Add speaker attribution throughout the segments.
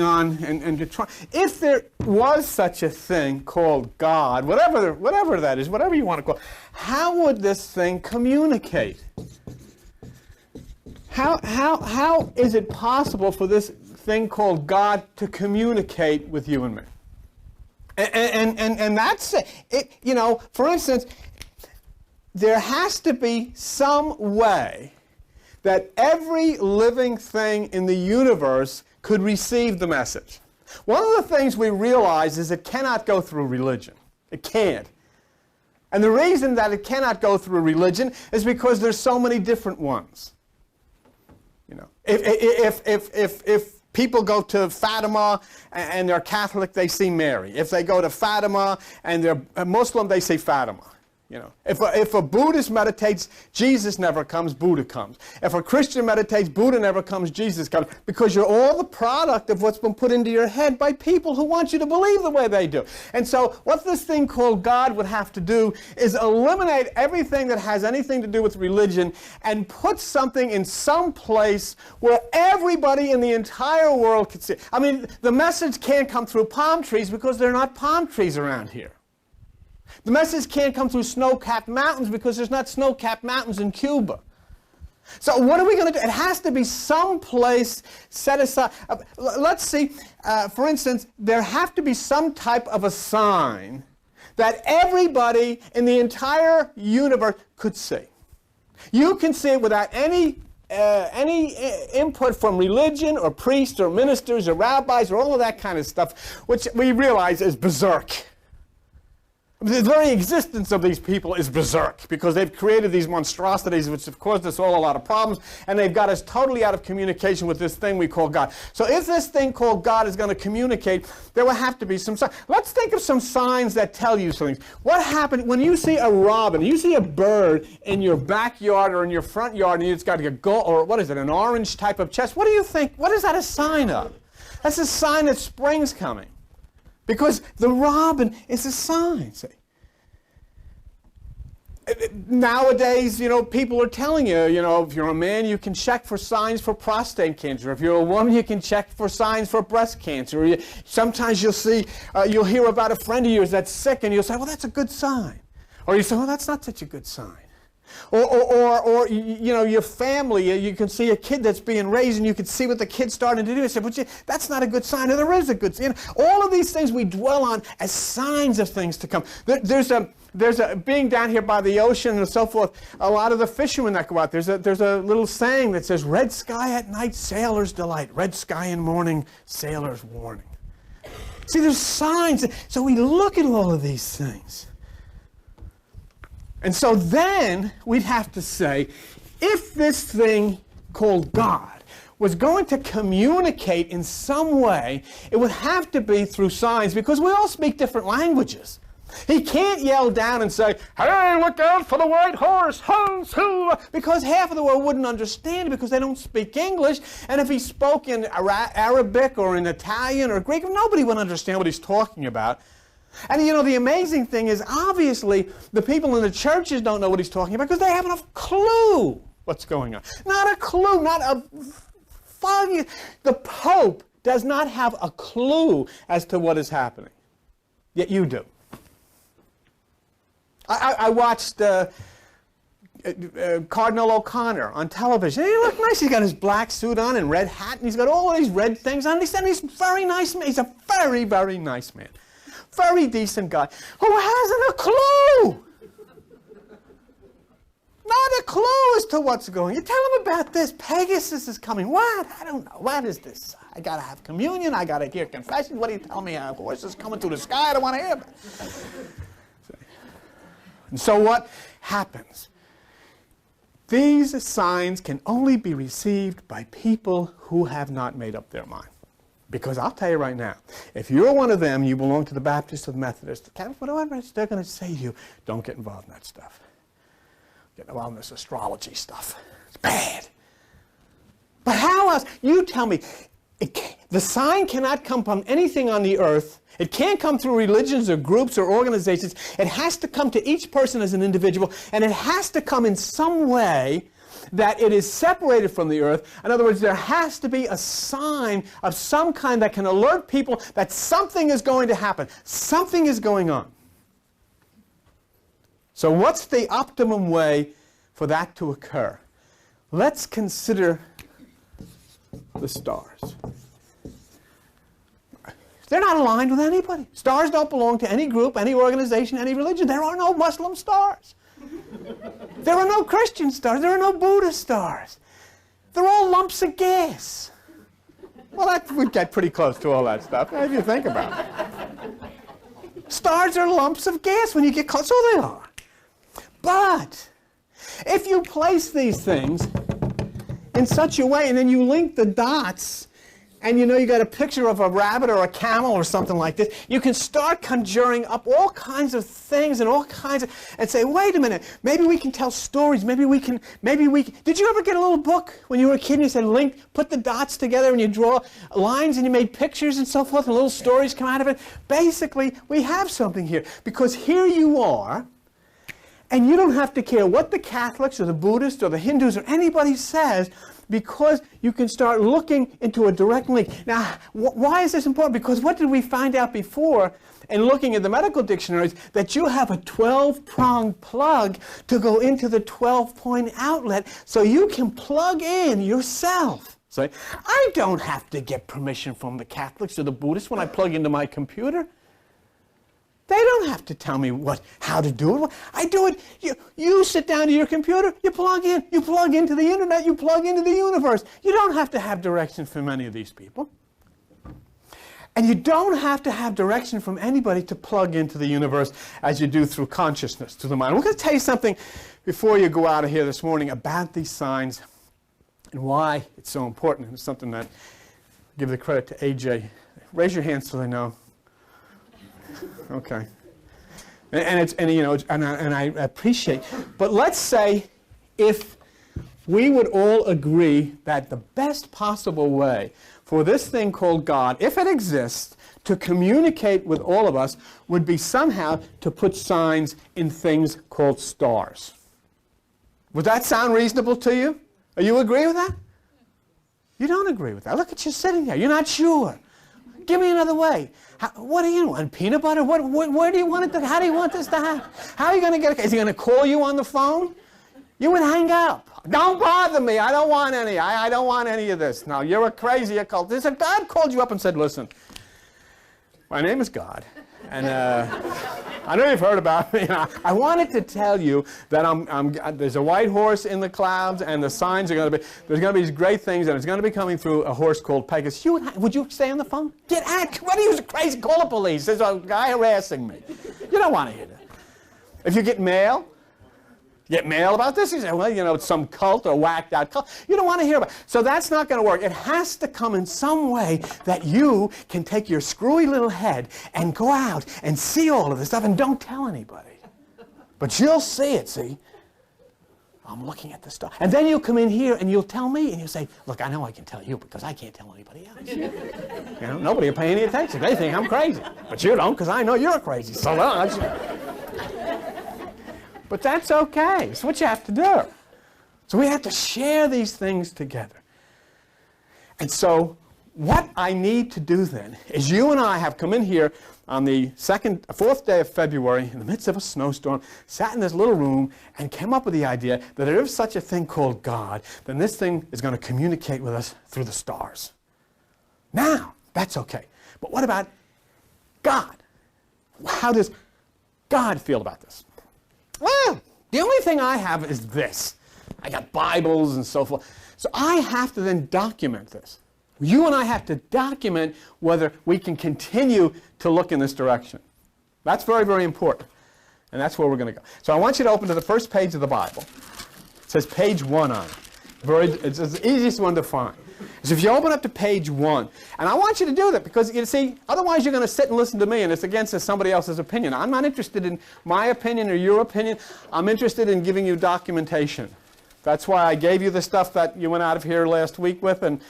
Speaker 1: on and to try. If there was such a thing called God, whatever that is, whatever you want to call it, how would this thing communicate? How is it possible for this thing called God to communicate with you and me? And that's it. You know, for instance, there has to be some way that every living thing in the universe could receive the message. One of the things we realize is it cannot go through religion. It can't. And the reason that it cannot go through religion is because there's so many different ones. You know, if people go to Fatima and they're Catholic, they see Mary. If they go to Fatima and they're Muslim, they see Fatima. You know, if a Buddhist meditates, Jesus never comes, Buddha comes. If a Christian meditates, Buddha never comes, Jesus comes. Because you're all the product of what's been put into your head by people who want you to believe the way they do. And so what this thing called God would have to do is eliminate everything that has anything to do with religion and put something in some place where everybody in the entire world could see it. I mean, the message can't come through palm trees because there are not palm trees around here. The message can't come through snow-capped mountains because there's not snow-capped mountains in Cuba. So what are we going to do? It has to be some place set aside. Let's see, for instance, there have to be some type of a sign that everybody in the entire universe could see. You can see it without any input from religion or priests or ministers or rabbis or all of that kind of stuff, which we realize is berserk. The very existence of these people is berserk because they've created these monstrosities which have caused us all a lot of problems, and they've got us totally out of communication with this thing we call God. So if this thing called God is going to communicate, there will have to be some signs. Let's think of some signs that tell you something. What happened when you see a robin, you see a bird in your backyard or in your front yard, and it's got a gold, or what is it, an orange type of chest? What do you think? What is that a sign of? That's a sign that spring's coming. Because the robin is a sign, see. Nowadays, you know, people are telling you, you know, if you're a man, you can check for signs for prostate cancer. If you're a woman, you can check for signs for breast cancer. Sometimes you'll see, you'll hear about a friend of yours that's sick, and you'll say, well, that's a good sign. Or you say, well, that's not such a good sign. Or you know, your family, you can see a kid that's being raised and you can see what the kid's starting to do. You say, but that's not a good sign, or there is a good sign. All of these things we dwell on as signs of things to come. There's a being down here by the ocean and so forth, a lot of the fishermen that go out, there's a little saying that says, red sky at night, sailor's delight. Red sky in morning, sailor's warning. See, there's signs. So we look at all of these things. And so then we'd have to say, if this thing called God was going to communicate in some way, it would have to be through signs, because we all speak different languages. He can't yell down and say, hey, look out for the white horse, because half of the world wouldn't understand because they don't speak English. And if he spoke in Arabic or in Italian or Greek, nobody would understand what he's talking about. And you know, the amazing thing is, obviously, the people in the churches don't know what he's talking about because they haven't a clue what's going on. Not a clue, not a fucking... The Pope does not have a clue as to what is happening. Yet you do. I watched Cardinal O'Connor on television. He looked nice. He's got his black suit on and red hat, and he's got all these red things on. He's a very nice man. He's a very, very nice man. Very decent guy who hasn't a clue. Not a clue as to what's going on. You tell him about this. Pegasus is coming. What? I don't know. What is this? I got to have communion. I got to hear confessions. What do you tell me? A horse is coming through the sky. I don't want to hear about it. And so what happens? These signs can only be received by people who have not made up their mind. Because I'll tell you right now, if you're one of them, you belong to the Baptists or the Methodists, whatever they're going to say to you, don't get involved in that stuff. Get involved in this astrology stuff. It's bad. But how else? You tell me. The sign cannot come from anything on the earth. It can't come through religions or groups or organizations. It has to come to each person as an individual, and it has to come in some way that it is separated from the earth. In other words, there has to be a sign of some kind that can alert people that something is going to happen. Something is going on. So what's the optimum way for that to occur? Let's consider the stars. They're not aligned with anybody. Stars don't belong to any group, any organization, any religion. There are no Muslim stars. There are no Christian stars. There are no Buddhist stars. They're all lumps of gas. Well, we get pretty close to all that stuff, if you think about it. Stars are lumps of gas when you get close. So they are. But if you place these things in such a way, and then you link the dots, and you got a picture of a rabbit or a camel or something like this, you can start conjuring up all kinds of things and and say, wait a minute, maybe we can tell stories, maybe we can, did you ever get a little book when you were a kid and you said put the dots together and you draw lines and you made pictures and so forth and little stories come out of it? Basically, we have something here, because here you are, and you don't have to care what the Catholics or the Buddhists or the Hindus or anybody says, because you can start looking into a direct link. Now, why is this important? Because what did we find out before in looking at the medical dictionaries? That you have a 12-prong plug to go into the 12-point outlet, so you can plug in yourself. So I don't have to get permission from the Catholics or the Buddhists when I plug into my computer. They don't have to tell me how to do it. I do it. You sit down to your computer, you plug into the internet, you plug into the universe. You don't have to have direction from any of these people. And you don't have to have direction from anybody to plug into the universe as you do through consciousness, through the mind. We're going to tell you something before you go out of here this morning about these signs and why it's so important. It's something that I give the credit to AJ. Raise your hands so they know. Okay, and I appreciate. But let's say if we would all agree that the best possible way for this thing called God, if it exists, to communicate with all of us would be somehow to put signs in things called stars. Would that sound reasonable to you? Do you agree with that? You don't agree with that. Look at you sitting there. You're not sure. Give me another way. What do you want? Peanut butter? Where do you want it to? How do you want this to happen? How are you going to get it? Is he going to call you on the phone? You would hang up. Don't bother me. I don't want any. I don't want any of this. No, you're a crazy occultist. If God called you up and said, listen, my name is God, and I know you've heard about me. I wanted to tell you that there's a white horse in the clouds, and the signs are going to be, there's going to be these great things, and it's going to be coming through a horse called Pegasus. Would you stay on the phone? Get out. What are you crazy? Call the police. There's a guy harassing me. You don't want to hear that. If you get mail about this, you say, well, it's some cult or whacked out cult. You don't want to hear about it. So that's not going to work. It has to come in some way that you can take your screwy little head and go out and see all of this stuff and don't tell anybody. But you'll see it, see? I'm looking at the stuff. And then you'll come in here and you'll tell me and you'll say, look, I know I can tell you because I can't tell anybody else. Nobody will pay any attention. They think I'm crazy. But you don't, because I know you're crazy. So but that's okay. It's what you have to do. So we have to share these things together. And so what I need to do then is you and I have come in here on the 4th day of February in the midst of a snowstorm, sat in this little room and came up with the idea that there is such a thing called God, then this thing is going to communicate with us through the stars. Now, that's okay. But what about God? How does God feel about this? Well, the only thing I have is this. I got Bibles and so forth. So I have to then document this. You and I have to document whether we can continue to look in this direction. That's very, very important. And that's where we're going to go. So I want you to open to the first page of the Bible. It says page 1 on it. It's the easiest one to find. So if you open up to page 1, and I want you to do that because, you see, otherwise you're going to sit and listen to me and it's against somebody else's opinion. I'm not interested in my opinion or your opinion. I'm interested in giving you documentation. That's why I gave you the stuff that you went out of here last week with and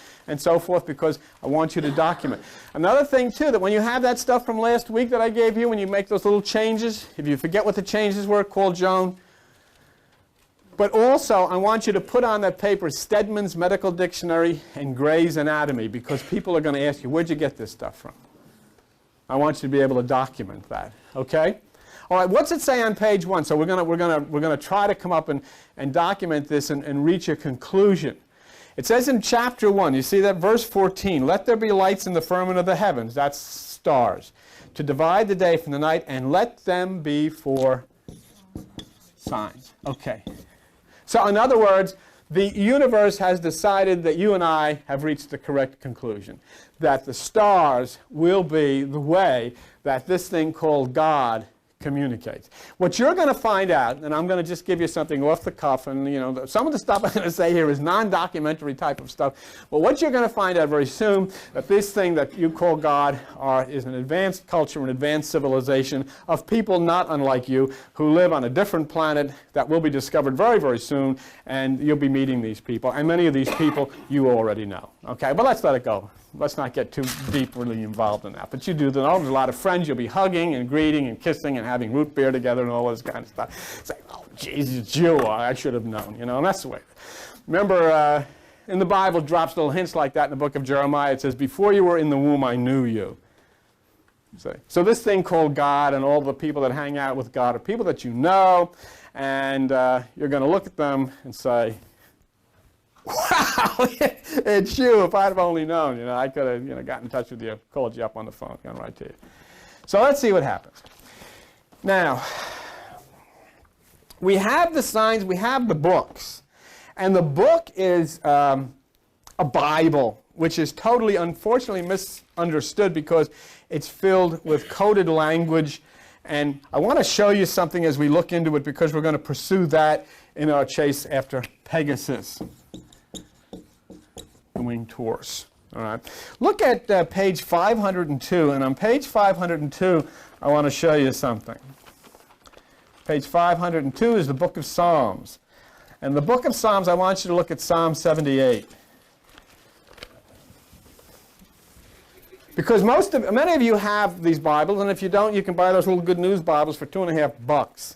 Speaker 1: so forth, because I want you to document. Another thing, too, that when you have that stuff from last week that I gave you, when you make those little changes, if you forget what the changes were, call Joan. But also, I want you to put on that paper Stedman's Medical Dictionary and Gray's Anatomy, because people are going to ask you, where'd you get this stuff from? I want you to be able to document that, okay? All right, what's it say on page 1? So we're going to try to come up and document this and reach a conclusion. It says in chapter 1, you see that verse 14, let there be lights in the firmament of the heavens, that's stars, to divide the day from the night, and let them be for signs. Okay. So in other words, the universe has decided that you and I have reached the correct conclusion, that the stars will be the way that this thing called God communicates. What you're going to find out, and I'm going to just give you something off the cuff, and you know, some of the stuff I'm going to say here is non-documentary type of stuff, but what you're going to find out very soon, that this thing that you call God is an advanced culture, an advanced civilization of people not unlike you, who live on a different planet that will be discovered very, very soon, and you'll be meeting these people, and many of these people you already know. Okay, but let's let it go. Let's not get too deeply involved in that. But you do know there's a lot of friends you'll be hugging and greeting and kissing and having root beer together and all this kind of stuff. Say, oh, Jesus, it's you. I should have known. You know, and that's the way. Remember, in the Bible, drops little hints like that in the book of Jeremiah. It says, before you were in the womb, I knew you. So this thing called God and all the people that hang out with God are people that you know, and you're going to look at them and say, wow, it's you. If I'd have only known, you know, I could have, you know, gotten in touch with you, called you up on the phone, gone right to you. So let's see what happens. Now, we have the signs, we have the books, and the book is a Bible, which is totally, unfortunately, misunderstood because it's filled with coded language. And I want to show you something as we look into it, because we're going to pursue that in our chase after Pegasus. Winged horse. All right. Look at page 502, and on page 502, I want to show you something. Page 502 is the book of Psalms. And the book of Psalms, I want you to look at Psalm 78. Because many of you have these Bibles, and if you don't, you can buy those little Good News Bibles for $2.50.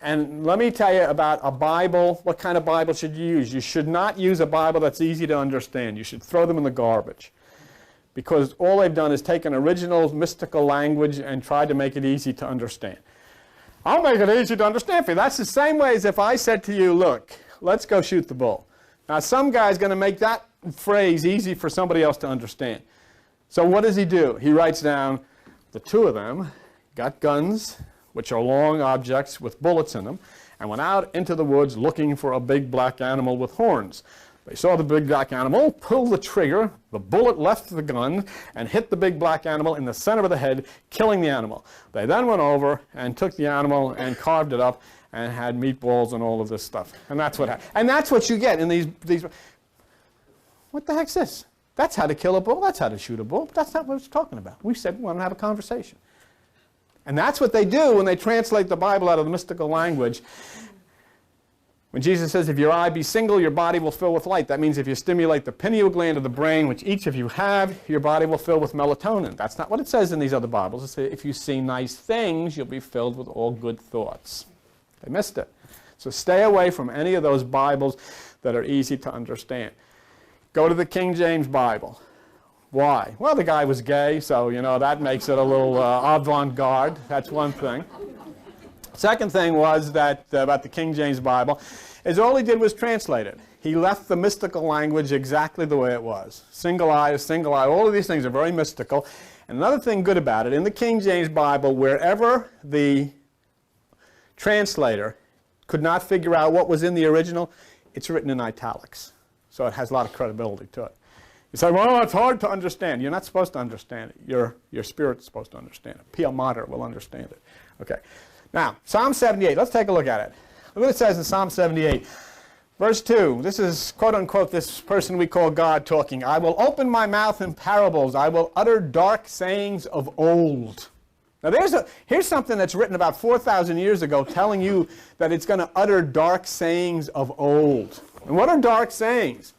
Speaker 1: And let me tell you about a Bible. What kind of Bible should you use? You should not use a Bible that's easy to understand. You should throw them in the garbage. Because all they've done is taken original mystical language and tried to make it easy to understand. I'll make it easy to understand for you. That's the same way as if I said to you, look, let's go shoot the bull. Now, some guy's going to make that phrase easy for somebody else to understand. So what does he do? He writes down, the two of them got guns, which are long objects with bullets in them, and went out into the woods looking for a big black animal with horns. They saw the big black animal, pulled the trigger, the bullet left the gun, and hit the big black animal in the center of the head, killing the animal. They then went over and took the animal and carved it up and had meatballs and all of this stuff. And that's what happened. And that's what you get in these. What the heck's this? That's how to kill a bull. That's how to shoot a bull. But that's not what it's talking about. We said we want to have a conversation. And that's what they do when they translate the Bible out of the mystical language. When Jesus says, if your eye be single, your body will fill with light. That means if you stimulate the pineal gland of the brain, which each of you have, your body will fill with melatonin. That's not what it says in these other Bibles. It says, if you see nice things, you'll be filled with all good thoughts. They missed it. So stay away from any of those Bibles that are easy to understand. Go to the King James Bible. Why? Well, the guy was gay, so, you know, that makes it a little avant-garde. That's one thing. Second thing was that, about the King James Bible, is all he did was translate it. He left the mystical language exactly the way it was. Single eye, all of these things are very mystical. And another thing good about it, in the King James Bible, wherever the translator could not figure out what was in the original, it's written in italics. So it has a lot of credibility to it. You say, well, it's hard to understand. You're not supposed to understand it. Your spirit's supposed to understand it. Pia Mater will understand it. Okay. Now, Psalm 78. Let's take a look at it. Look what it says in Psalm 78. Verse 2. This is, quote unquote, this person we call God talking. I will open my mouth in parables. I will utter dark sayings of old. Now, here's something that's written about 4,000 years ago telling you that it's going to utter dark sayings of old. And what are dark sayings?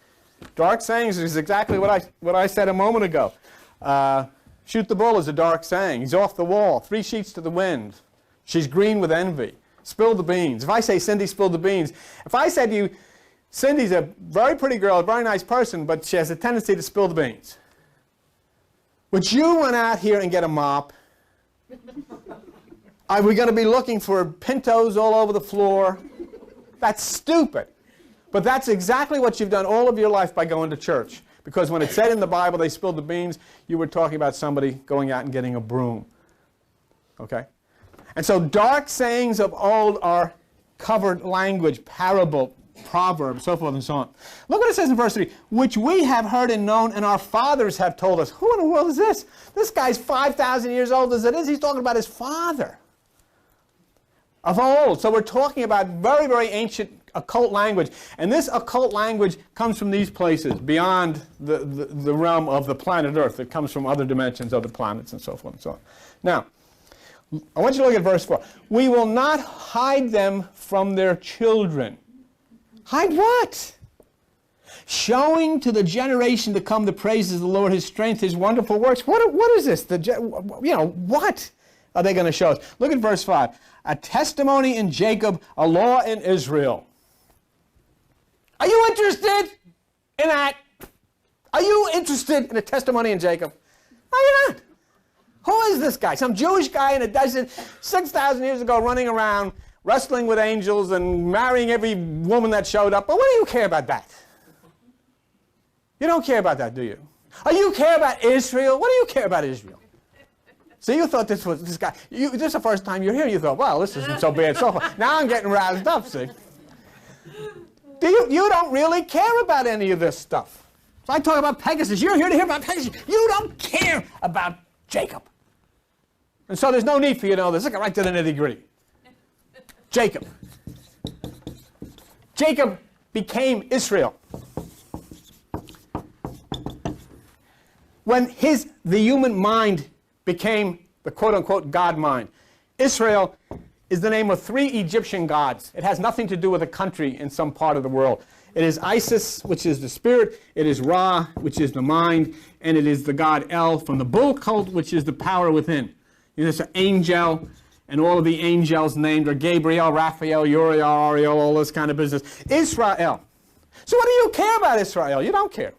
Speaker 1: Dark sayings is exactly what I said a moment ago. Shoot the bull is a dark saying. He's off the wall. 3 sheets to the wind. She's green with envy. spill the beans. If I say Cindy spilled the beans, if I said to you, Cindy's a very pretty girl, a very nice person, but she has a tendency to spill the beans. Would you run out here and get a mop? Are we going to be looking for Pintos all over the floor? That's stupid. But that's exactly what you've done all of your life by going to church. Because when it said in the Bible they spilled the beans, you were talking about somebody going out and getting a broom. Okay? And so dark sayings of old are covered language, parable, proverb, so forth and so on. Look what it says in verse 3. Which we have heard and known, and our fathers have told us. Who in the world is this? This guy's 5,000 years old as it is. He's talking about his father of old. So we're talking about very, very ancient occult language. And this occult language comes from these places, beyond the realm of the planet Earth. It comes from other dimensions, other planets, and so forth and so on. Now, I want you to look at verse 4. We will not hide them from their children. Hide what? Showing to the generation to come the praises of the Lord, His strength, His wonderful works. What is this? What are they going to show us? Look at verse 5. A testimony in Jacob, a law in Israel. Are you interested in that? Are you interested in a testimony in Jacob? No, you're not. Who is this guy? Some Jewish guy in a desert 6,000 years ago running around wrestling with angels and marrying every woman that showed up. But what do you care about that? You don't care about that, do you? Oh, you care about Israel? What do you care about Israel? So you thought this was this guy. This is the first time you're here. You thought, well, this isn't so bad so far. Now I'm getting roused up, see? You don't really care about any of this stuff. So I talk about Pegasus. You're here to hear about Pegasus. You don't care about Jacob. And so there's no need for you to know this. Let's get right to the nitty-gritty. Jacob. Jacob became Israel. When the human mind became the quote-unquote God mind. Israel is the name of 3 Egyptian gods. It has nothing to do with a country in some part of the world. It is Isis, which is the spirit. It is Ra, which is the mind. And it is the god El from the bull cult, which is the power within. There's an angel, and all of the angels named are Gabriel, Raphael, Uriel, Ariel, all this kind of business. Israel. So what do you care about Israel? You don't care.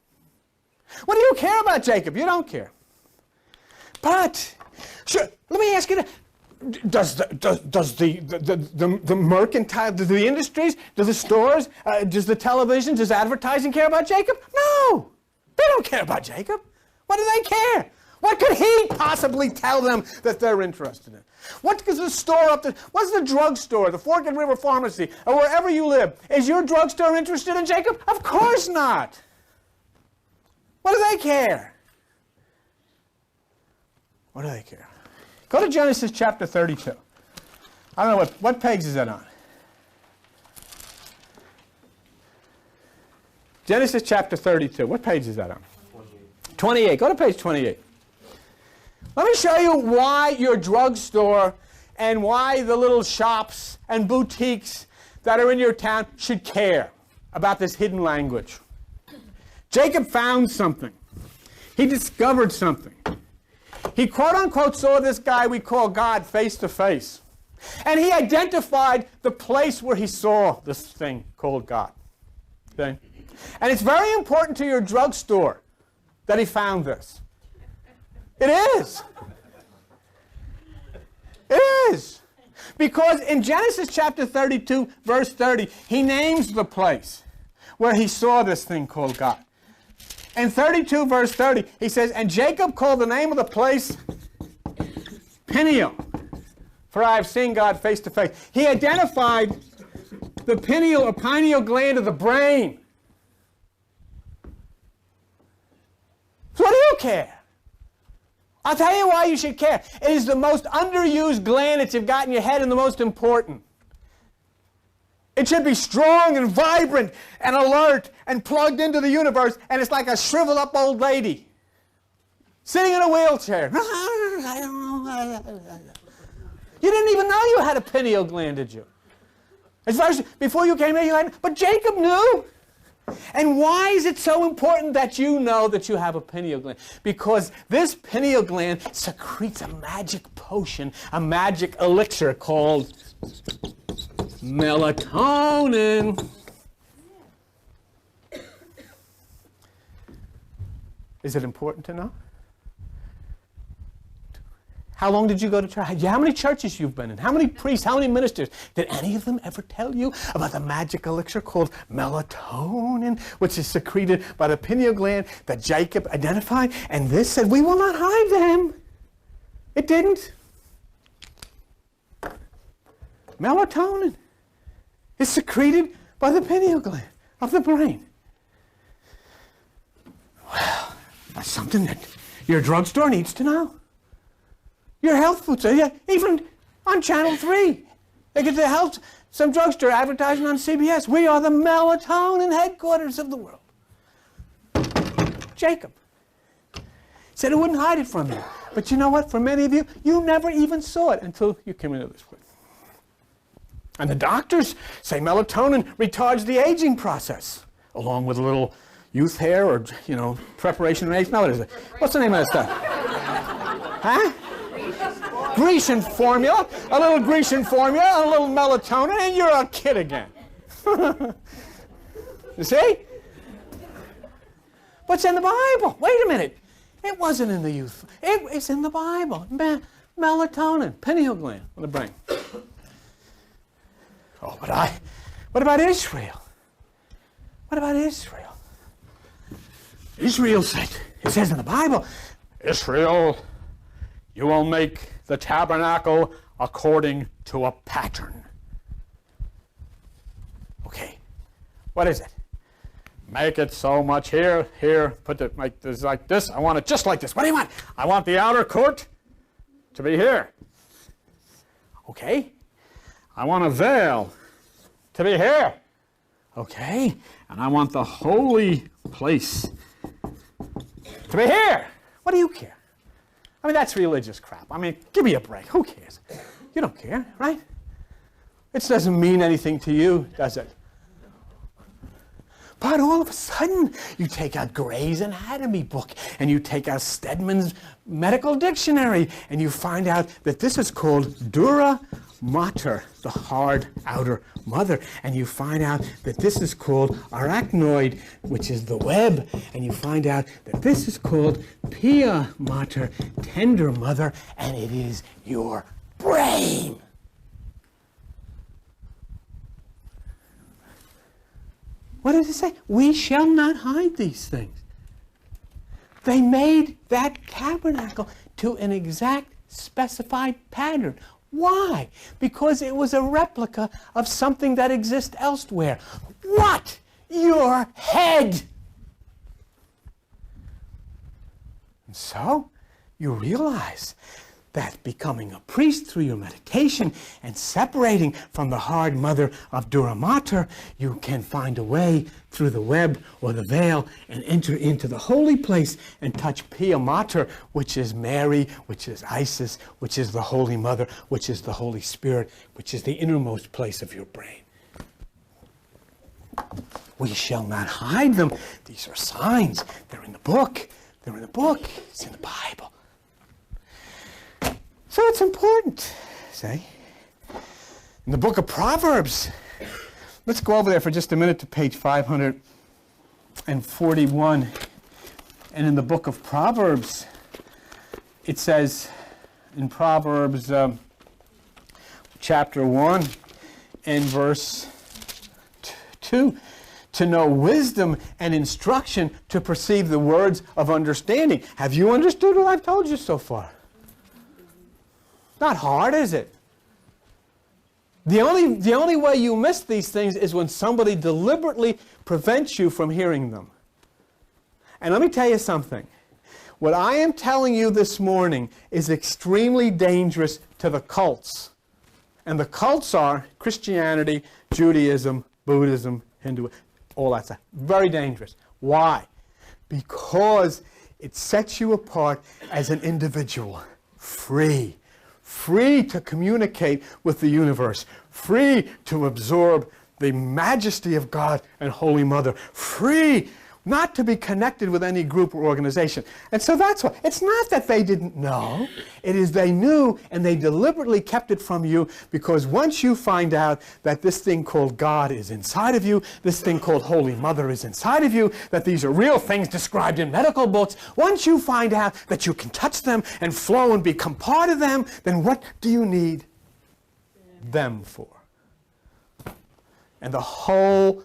Speaker 1: What do you care about Jacob? You don't care. But, sure, let me ask you, does the mercantile, do the industries, do the stores, does the television, does advertising care about Jacob? No, they don't care about Jacob. What do they care? What could he possibly tell them that they're interested in? What is the store up there? What's the drugstore, the Forked River Pharmacy, or wherever you live? Is your drugstore interested in Jacob? Of course not. What do they care? What do they care? Go to Genesis chapter 32. I don't know what page is that on? Genesis chapter 32. What page is that on? 28. Go to page 28. Let me show you why your drugstore and why the little shops and boutiques that are in your town should care about this hidden language. Jacob found something. He discovered something. He quote-unquote saw this guy we call God face to face. And he identified the place where he saw this thing called God. Okay? And it's very important to your drugstore that he found this. It is. It is. Because in Genesis chapter 32, verse 30, he names the place where he saw this thing called God. In 32, verse 30, he says, and Jacob called the name of the place Peniel, for I have seen God face to face. He identified the pineal or pineal gland of the brain. So what do you care? I'll tell you why you should care. It is the most underused gland that you've got in your head and the most important. It should be strong and vibrant and alert and plugged into the universe, and it's like a shriveled up old lady sitting in a wheelchair. You didn't even know you had a pineal gland, did you? As far as before you came here, you hadn't. But Jacob knew. And why is it so important that you know that you have a pineal gland? Because this pineal gland secretes a magic potion, a magic elixir called Melatonin. Is it important to know? How long did you go to church? How many churches you've been in? How many priests? How many ministers? Did any of them ever tell you about the magic elixir called melatonin, which is secreted by the pineal gland that Jacob identified? And this said, we will not hide them. It didn't. Melatonin is secreted by the pineal gland of the brain. Well, that's something that your drugstore needs to know. Your health food store, yeah, even on Channel 3. They get the health, some drugstore advertising on CBS. We are the melatonin headquarters of the world. Jacob said he wouldn't hide it from you. But you know what? For many of you, you never even saw it until you came into this place. And the doctors say melatonin retards the aging process, along with a little youth hair or, preparation and age. No, what is it? What's the name of that stuff? Huh? Grecian formula, a little Grecian formula, a little melatonin, and you're a kid again. You see? What's in the Bible? Wait a minute. It wasn't in the youth. It's in the Bible. Melatonin, pineal gland of the brain. Oh, what about Israel? What about Israel? Israel said, it says in the Bible, Israel, you will make the tabernacle according to a pattern. Okay, what is it? Make it so much here, put it like this. I want it just like this. What do you want? I want the outer court to be here. Okay. I want a veil to be here. Okay. And I want the holy place to be here. What do you care? I mean, that's religious crap. I mean, give me a break. Who cares? You don't care, right? It doesn't mean anything to you, does it? But all of a sudden, you take out Gray's Anatomy book, and you take out Stedman's Medical Dictionary, and you find out that this is called dura mater, the hard outer mother. And you find out that this is called arachnoid, which is the web. And you find out that this is called pia mater, tender mother, and it is your brain. What does it say? We shall not hide these things. They made that tabernacle to an exact specified pattern. Why? Because it was a replica of something that exists elsewhere. What? Your head. And so you realize that becoming a priest through your meditation and separating from the hard mother of Dura Mater, you can find a way through the web or the veil and enter into the holy place and touch Pia Mater, which is Mary, which is Isis, which is the Holy Mother, which is the Holy Spirit, which is the innermost place of your brain. We shall not hide them. These are signs. They're in the book. They're in the book. It's in the Bible. So it's important, say. In the book of Proverbs, let's go over there for just a minute to page 541. And in the book of Proverbs, it says in Proverbs chapter 1 and verse 2, to know wisdom and instruction, to perceive the words of understanding. Have you understood what I've told you so far? Not hard, is it? The only way you miss these things is when somebody deliberately prevents you from hearing them. And let me tell you something. What I am telling you this morning is extremely dangerous to the cults. And the cults are Christianity, Judaism, Buddhism, Hinduism, all that stuff. Very dangerous. Why? Because it sets you apart as an individual, free. Free to communicate with the universe, free to absorb the majesty of God and Holy Mother, free not to be connected with any group or organization. And so that's why. It's not that they didn't know. It is they knew, and they deliberately kept it from you, because once you find out that this thing called God is inside of you, this thing called Holy Mother is inside of you, that these are real things described in medical books, once you find out that you can touch them and flow and become part of them, then what do you need them for? And the whole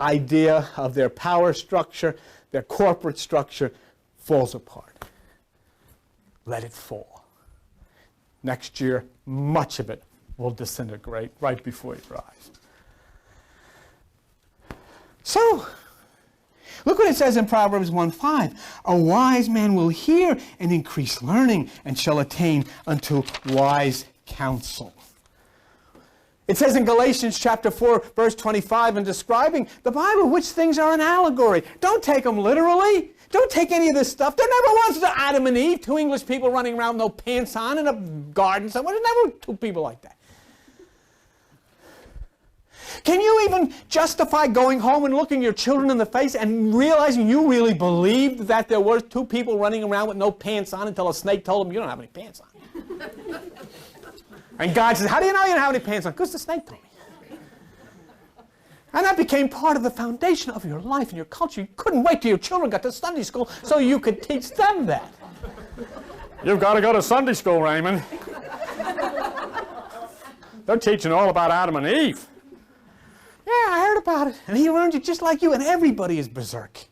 Speaker 1: idea of their power structure, their corporate structure, falls apart. Let it fall. Next year, much of it will disintegrate right before your eyes. So, look what it says in Proverbs 1:5. A wise man will hear and increase learning, and shall attain unto wise counsel. It says in Galatians chapter 4, verse 25, in describing the Bible, which things are an allegory. Don't take them literally. Don't take any of this stuff. There never was Adam and Eve, two English people running around with no pants on in a garden somewhere. There's never two people like that. Can you even justify going home and looking your children in the face and realizing you really believed that there were two people running around with no pants on until a snake told them you don't have any pants on? And God says, how do you know you don't have any pants on? Because the snake told me. And that became part of the foundation of your life and your culture. You couldn't wait till your children got to Sunday school so you could teach them that. You've got to go to Sunday school, Raymond. They're teaching all about Adam and Eve. Yeah, I heard about it. And he learned it just like you, and everybody is berserk.